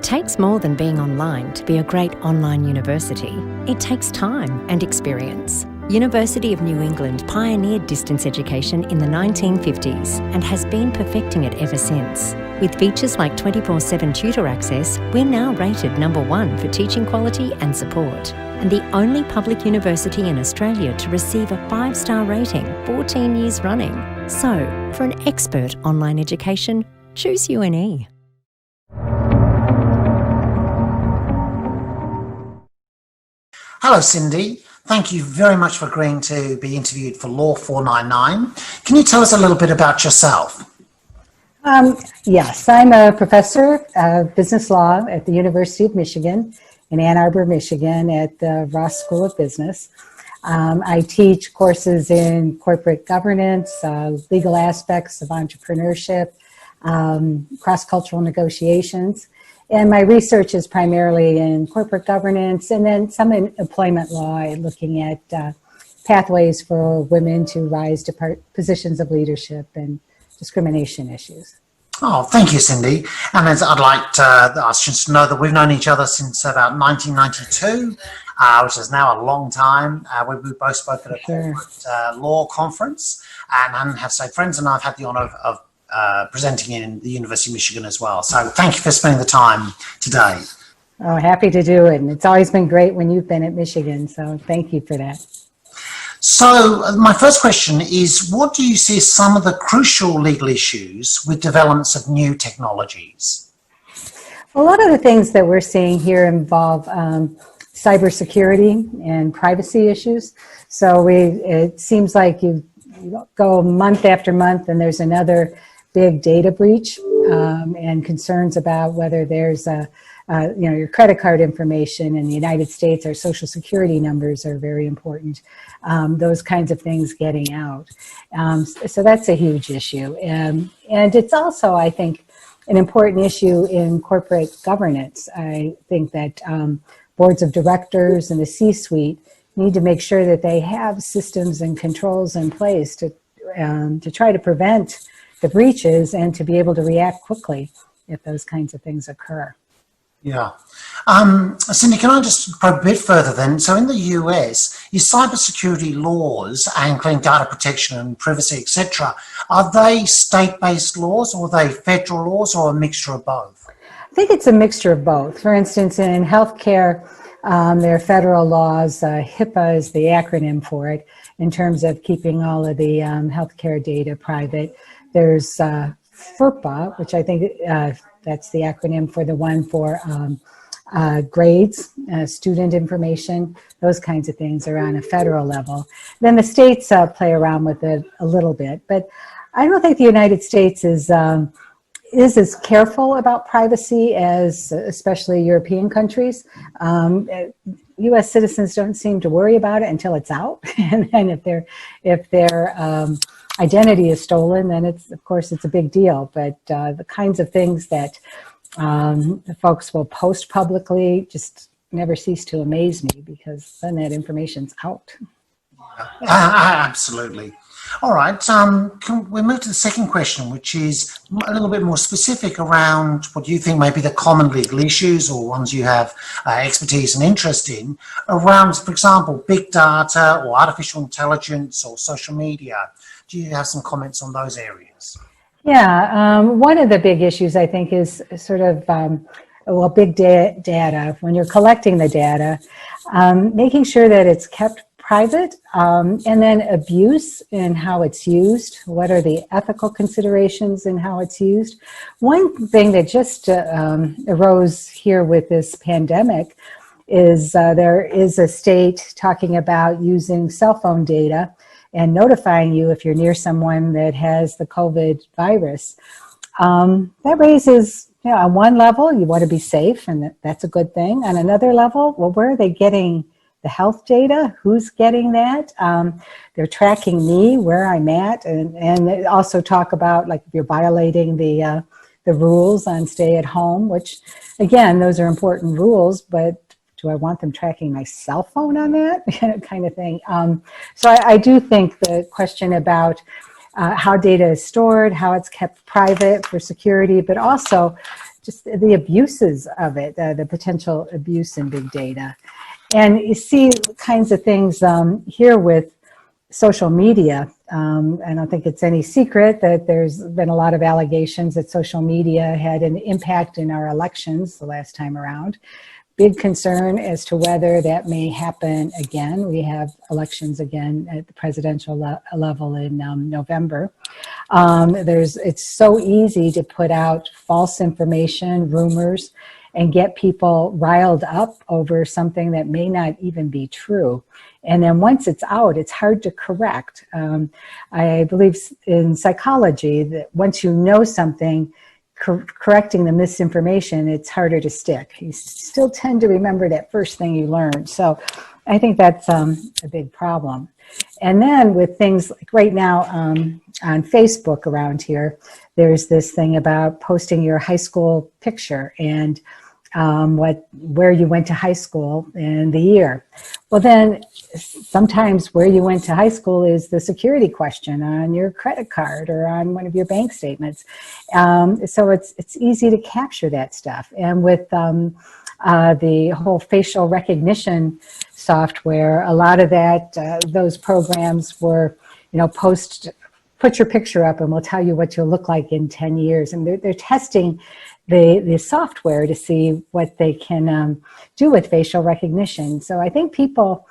takes more than being online to be a great online university. It takes time and experience. University of New England pioneered distance education in the 1950s and has been perfecting it ever since. With features like 24/7 tutor access, we're now rated #1 for teaching quality and support, and the only public university in Australia to receive a 5-star rating 14 years running. So, for an expert online education, choose UNE. Hello, Cindy. Thank you very much for agreeing to be interviewed for Law 499. Can you tell us a little bit about yourself? Yes, I'm a professor of business law at the University of Michigan in Ann Arbor, Michigan at the Ross School of Business. I teach courses in corporate governance, legal aspects of entrepreneurship, cross-cultural negotiations. And my research is primarily in corporate governance and then some in employment law, looking at pathways for women to rise to positions of leadership and discrimination issues. Oh, thank you, Cindy. And I'd like to ask you to know that we've known each other since about 1992, which is now a long time. We both spoke at a corporate law conference and have stayed friends, and I've had the honour of presenting in the University of Michigan as well. So thank you for spending the time today. Oh, happy to do it. And it's always been great when you've been at Michigan. So thank you for that. So my first question is, what do you see as some of the crucial legal issues with developments of new technologies? A lot of the things that we're seeing here involve cybersecurity and privacy issues. So it seems like you go month after month and there's another big data breach and concerns about whether there's your credit card information in the United States, our social security numbers are very important. Those kinds of things getting out. So that's a huge issue. And it's also, I think, an important issue in corporate governance. I think that boards of directors and the C-suite need to make sure that they have systems and controls in place to try to prevent the breaches and to be able to react quickly if those kinds of things occur. Yeah. Cindy, can I just probe a bit further then? So in the US, is cybersecurity laws, including data protection and privacy, etc., are they state-based laws or are they federal laws or a mixture of both? I think it's a mixture of both. For instance, in healthcare, there are federal laws. HIPAA is the acronym for it in terms of keeping all of the healthcare data private. There's FERPA, which I think that's the acronym for the one for grades, student information, those kinds of things are on a federal level. Then the states play around with it a little bit, but I don't think the United States is as careful about privacy as especially European countries. U.S. citizens don't seem to worry about it until it's out, and then if their identity is stolen, then of course it's a big deal. But the kinds of things that the folks will post publicly just never cease to amaze me, because then that information's out. Absolutely. All right, can we move to the second question, which is a little bit more specific around what you think may be the common legal issues or ones you have expertise and interest in around, for example, big data or artificial intelligence or social media. Do you have some comments on those areas? Yeah, one of the big issues I think is sort of, big data. When you're collecting the data, making sure that it's kept private, and then abuse and how it's used. What are the ethical considerations in how it's used? One thing that just arose here with this pandemic is there is a state talking about using cell phone data and notifying you if you're near someone that has the COVID virus. That raises, on one level, you want to be safe, and that's a good thing. On another level, well, where are they getting the health data? Who's getting that? They're tracking me, where I'm at, and they also talk about, like, if you're violating the rules on stay at home, which, again, those are important rules, but do I want them tracking my cell phone on that kind of thing? So I do think the question about how data is stored, how it's kept private for security, but also just the abuses of it, the potential abuse in big data. And you see kinds of things here with social media. I don't think it's any secret that there's been a lot of allegations that social media had an impact in our elections the last time around. Big concern as to whether that may happen again. We have elections again at the presidential level in November. It's so easy to put out false information, rumors, and get people riled up over something that may not even be true. And then once it's out, it's hard to correct. I believe in psychology that once you know something, correcting the misinformation, it's harder to stick. You still tend to remember that first thing you learned. So I think that's a big problem. And then with things like right now on Facebook around here, there's this thing about posting your high school picture and where you went to high school and the year. Well, then sometimes where you went to high school is the security question on your credit card or on one of your bank statements. So it's easy to capture that stuff. And with the whole facial recognition software, a lot of that, those programs were, put your picture up and we'll tell you what you'll look like in 10 years. And they're testing the software to see what they can do with facial recognition. So I think people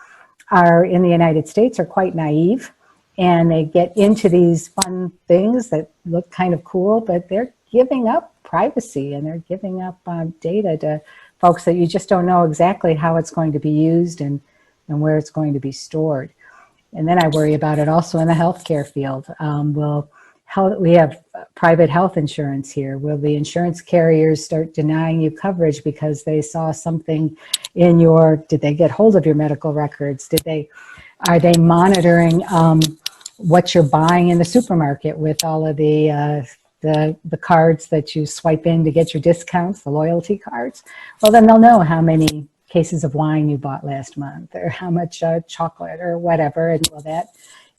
in the United States are quite naive, and they get into these fun things that look kind of cool, but they're giving up privacy and they're giving up data to folks that you just don't know exactly how it's going to be used and where it's going to be stored. And then I worry about it also in the healthcare field. We have private health insurance here. Will the insurance carriers start denying you coverage because they saw something in did they get hold of your medical records? Are they monitoring what you're buying in the supermarket with all of the cards that you swipe in to get your discounts, the loyalty cards? Well, then they'll know how many cases of wine you bought last month or how much chocolate or whatever, and will that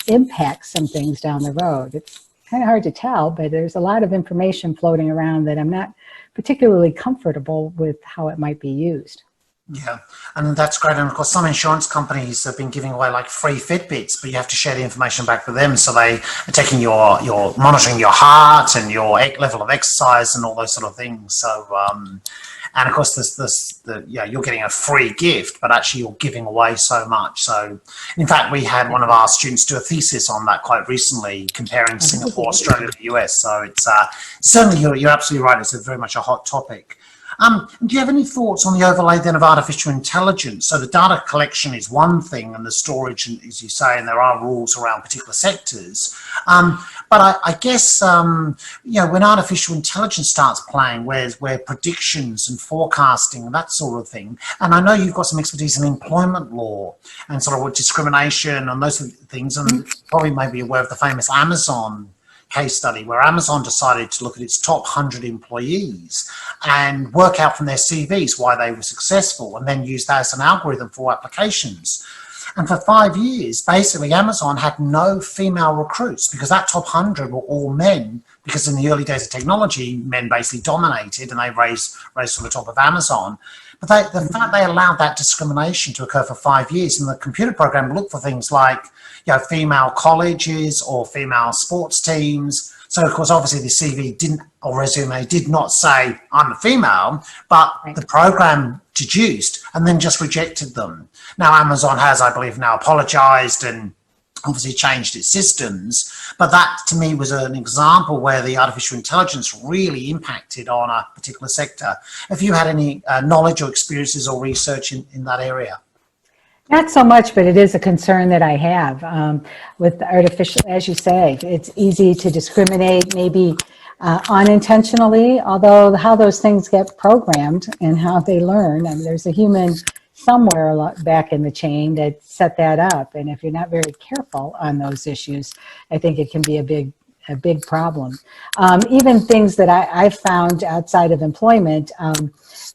impact some things down the road? It's kind of hard to tell, but there's a lot of information floating around that I'm not particularly comfortable with how it might be used. Yeah, and that's great. And of course, some insurance companies have been giving away like free Fitbits, but you have to share the information back with them. So they are taking your monitoring your heart and your level of exercise and all those sort of things. So, and of course, you're getting a free gift, but actually you're giving away so much. So, in fact, we had one of our students do a thesis on that quite recently, comparing Singapore, Australia, to the US. So it's certainly you're absolutely right. It's very much a hot topic. Do you have any thoughts on the overlay then of artificial intelligence? So the data collection is one thing, and the storage, as you say, and there are rules around particular sectors. But I guess, when artificial intelligence starts playing, where predictions and forecasting and that sort of thing, and I know you've got some expertise in employment law and sort of with discrimination and those sort of things, and probably may be aware of the famous Amazon case study where Amazon decided to look at its top 100 employees and work out from their CVs why they were successful, and then use that as an algorithm for applications. And for 5 years, basically, Amazon had no female recruits because that top 100 were all men, because in the early days of technology, men basically dominated and they raised to the top of Amazon. But the fact they allowed that discrimination to occur for 5 years, and the computer program looked for things like female colleges or female sports teams. So, of course, obviously the CV resume did not say, I'm a female, but the program deduced and then just rejected them. Now, Amazon has, I believe, now apologized and obviously changed its systems. But that, to me, was an example where the artificial intelligence really impacted on a particular sector. Have you had any knowledge or experiences or research in that area? Not so much, but it is a concern that I have with artificial, as you say. It's easy to discriminate, maybe unintentionally, although how those things get programmed and how they learn, and there's a human somewhere back in the chain that set that up. And if you're not very careful on those issues, I think it can be a big problem. Even things that I've found outside of employment,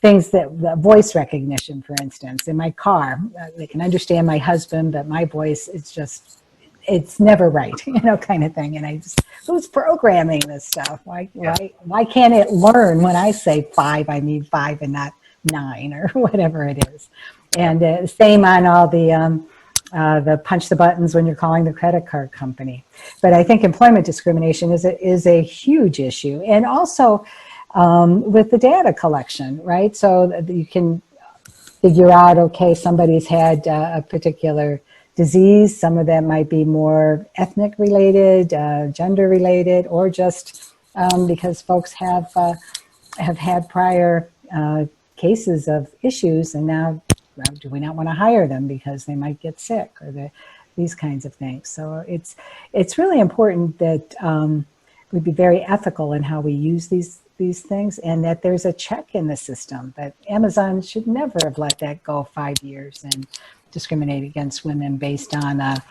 things that voice recognition, for instance, in my car, they can understand my husband, but my voice is just it's never right, kind of thing. And I just, who's programming this stuff? Why can't it learn when I say 5, I mean 5 and not 9 or whatever it is? And same on all the punch the buttons when you're calling the credit card company. But I think employment discrimination is a huge issue. And also with the data collection, right? So that you can figure out, okay, somebody's had a particular disease. Some of that might be more ethnic related, gender related, or just because folks have had prior cases of issues, and now do we not want to hire them because they might get sick, or these kinds of things. So it's really important that we be very ethical in how we use these things, and that there's a check in the system. That Amazon should never have let that go 5 years and discriminate against women based on a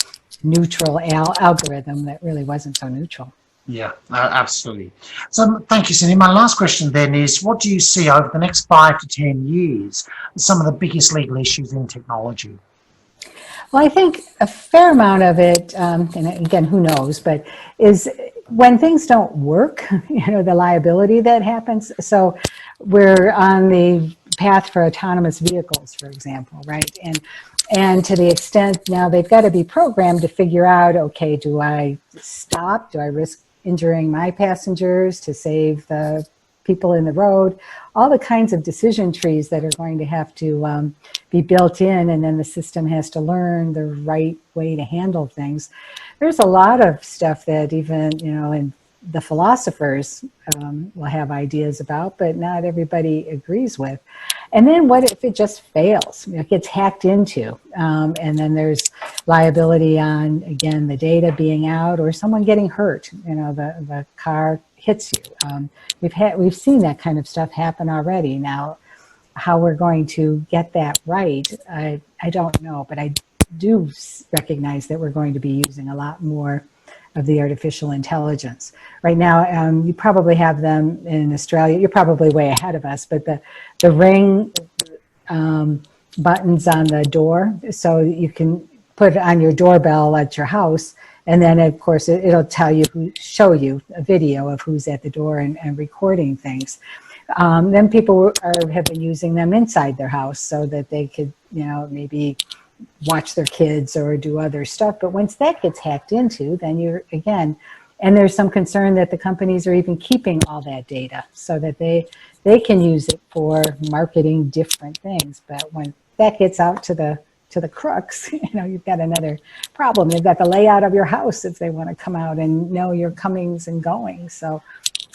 neutral algorithm that really wasn't so neutral. Yeah, absolutely. So thank you, Cindy. My last question then is, what do you see over the next 5 to 10 years as some of the biggest legal issues in technology? Well, I think a fair amount of it, and again, who knows, but is when things don't work, the liability that happens. So we're on the path for autonomous vehicles, for example, right? And to the extent now they've got to be programmed to figure out, okay, do I stop? Do I risk injuring my passengers to save the people in the road? All the kinds of decision trees that are going to have to be built in, and then the system has to learn the right way to handle things. There's a lot of stuff that even, in the philosophers will have ideas about, but not everybody agrees with. And then what if it just fails? It gets hacked into, and then there's liability on, again, the data being out, or someone getting hurt. The car hits you. We've seen that kind of stuff happen already. Now, how we're going to get that right, I don't know, but I do recognize that we're going to be using a lot more of the artificial intelligence. Right now, you probably have them in Australia. You're probably way ahead of us, but the ring buttons on the door, so you can put on your doorbell at your house, and then of course it'll show you a video of who's at the door and recording things. Then people have been using them inside their house so that they could, maybe watch their kids or do other stuff. But once that gets hacked into, then and there's some concern that the companies are even keeping all that data so that they can use it for marketing different things. But when that gets out to the crooks, you've got another problem. They've got the layout of your house if they want to come out and know your comings and goings. So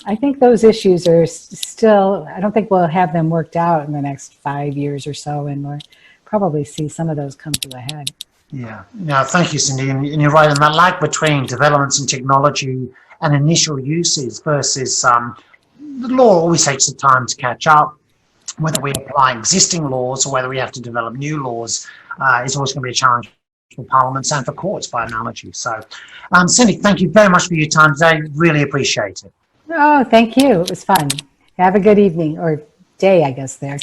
I think those issues are still, I don't think we'll have them worked out in the next 5 years or so, and we'll probably see some of those come to a head. Yeah, no, thank you, Cindy. And you're right, and that lag between developments in technology and initial uses versus the law always takes the time to catch up. Whether we apply existing laws or whether we have to develop new laws is always going to be a challenge for parliaments and for courts, by analogy. So, Cindy, thank you very much for your time today. Really appreciate it. Oh, thank you. It was fun. Have a good evening, or day, I guess, there.